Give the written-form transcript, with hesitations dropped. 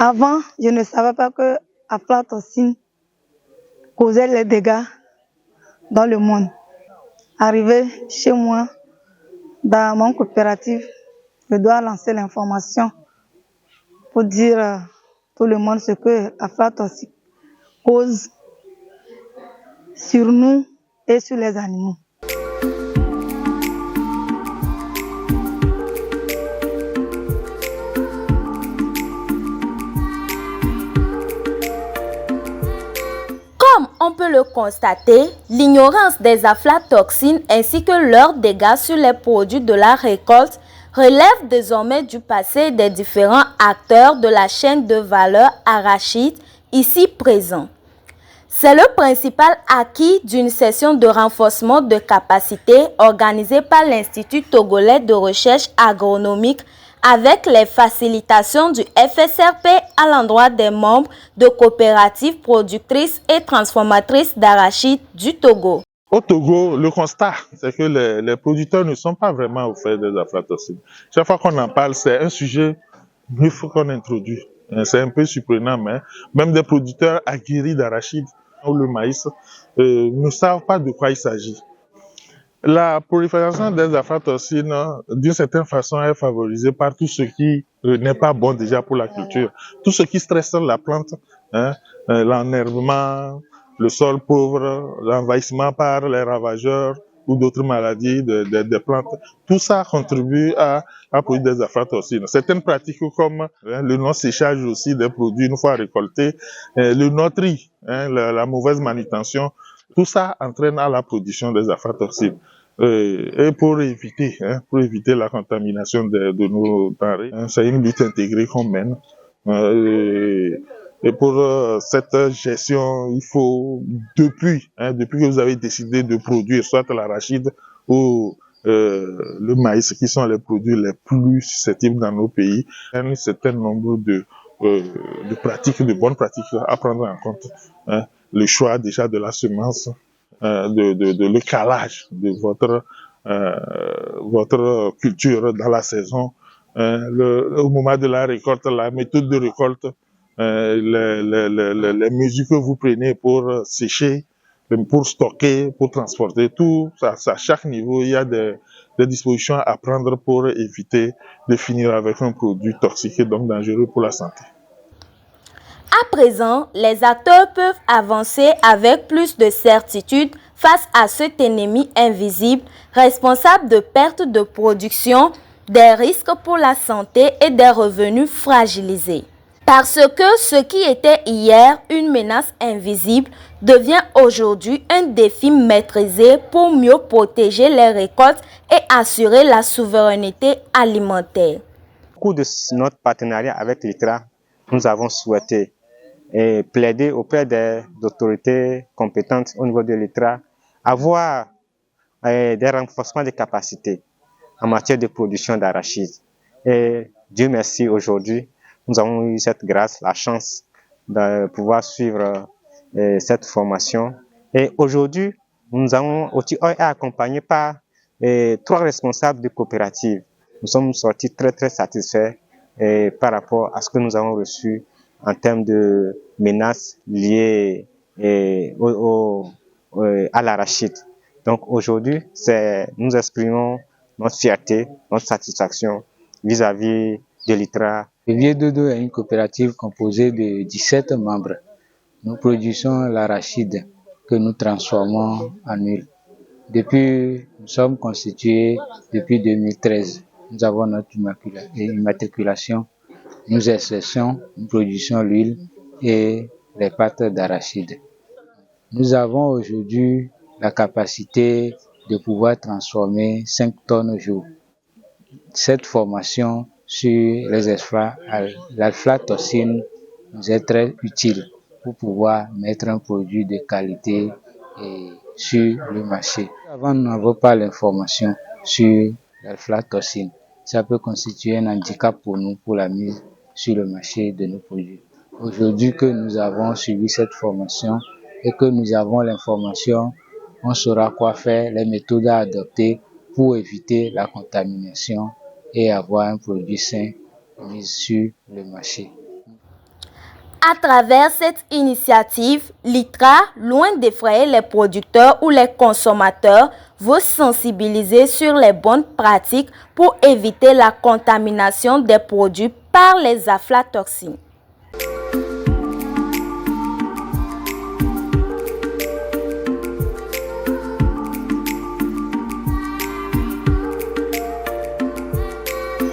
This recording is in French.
Avant, je ne savais pas que l'aflatoxine causait les dégâts dans le monde. Arrivé chez moi, dans mon coopérative, je dois lancer l'information pour dire à tout le monde ce que l'aflatoxine cause sur nous et sur les animaux. Comme on peut le constater, l'ignorance des aflatoxines ainsi que leurs dégâts sur les produits de la récolte relève désormais du passé des différents acteurs de la chaîne de valeur arachide ici présents. C'est le principal acquis d'une session de renforcement de capacité organisée par l'Institut togolais de recherche agronomique avec les facilitations du FSRP à l'endroit des membres de coopératives productrices et transformatrices d'arachide du Togo. Au Togo, le constat, c'est que les producteurs ne sont pas vraiment au fait des aflatoxines. Chaque fois qu'on en parle, c'est un sujet qu'il faut qu'on introduise. C'est un peu surprenant, mais même des producteurs aguerris d'arachide ou le maïs ne savent pas de quoi il s'agit. La prolifération des aflatoxines, d'une certaine façon, est favorisée par tout ce qui n'est pas bon déjà pour la culture. Tout ce qui stresse la plante, l'enherbement, le sol pauvre, l'envahissement par les ravageurs ou d'autres maladies des plantes, tout ça contribue à produire des aflatoxines. Certaines pratiques comme le non-séchage aussi des produits une fois récoltés, le non-tri, la mauvaise manutention, tout ça entraîne à la production des aflatoxines. Et pour éviter la contamination de nos denrées, c'est une lutte intégrée qu'on mène. Et pour cette gestion, il faut, depuis que vous avez décidé de produire soit l'arachide ou le maïs, qui sont les produits les plus susceptibles dans nos pays, un certain nombre de pratiques, de bonnes pratiques à prendre en compte. Le choix déjà de la semence, le calage de votre culture dans la saison, au moment de la récolte, la méthode de récolte, les mesures que vous prenez pour sécher, pour stocker, pour transporter, tout ça, à chaque niveau, il y a des dispositions à prendre pour éviter de finir avec un produit toxique et donc dangereux pour la santé. À présent, les acteurs peuvent avancer avec plus de certitude face à cet ennemi invisible, responsable de pertes de production, des risques pour la santé et des revenus fragilisés. Parce que ce qui était hier une menace invisible devient aujourd'hui un défi maîtrisé pour mieux protéger les récoltes et assurer la souveraineté alimentaire. Au cours de notre partenariat avec l'ITRA, nous avons souhaité plaider auprès des autorités compétentes au niveau de l'ITRA, avoir des renforcements de capacités en matière de production d'arachide. Et Dieu merci, aujourd'hui, nous avons eu cette grâce, la chance de pouvoir suivre cette formation. Et aujourd'hui, nous avons aussi été accompagnés par 3 responsables de coopératives. Nous sommes sortis très satisfaits par rapport à ce que nous avons reçu en termes de menaces liées à l'arachide. Donc aujourd'hui, nous exprimons notre fierté, notre satisfaction vis-à-vis de l'ITRA. Vivier Dodo est une coopérative composée de 17 membres. Nous produisons l'arachide que nous transformons en huile. Nous sommes constitués depuis 2013. Nous avons notre immatriculation. Nous exerçons, nous produisons l'huile et les pâtes d'arachide. Nous avons aujourd'hui la capacité de pouvoir transformer 5 tonnes au jour. Cette formation sur l'aflatoxine nous est très utile pour pouvoir mettre un produit de qualité sur le marché. Avant, nous n'avons pas l'information sur l'aflatoxine. Ça peut constituer un handicap pour nous pour la mise sur le marché de nos produits. Aujourd'hui que nous avons suivi cette formation et que nous avons l'information, on saura quoi faire, les méthodes à adopter pour éviter la contamination et avoir un produit sain mis sur le marché. À travers cette initiative, l'ITRA, loin d'effrayer les producteurs ou les consommateurs, veut sensibiliser sur les bonnes pratiques pour éviter la contamination des produits par les aflatoxines.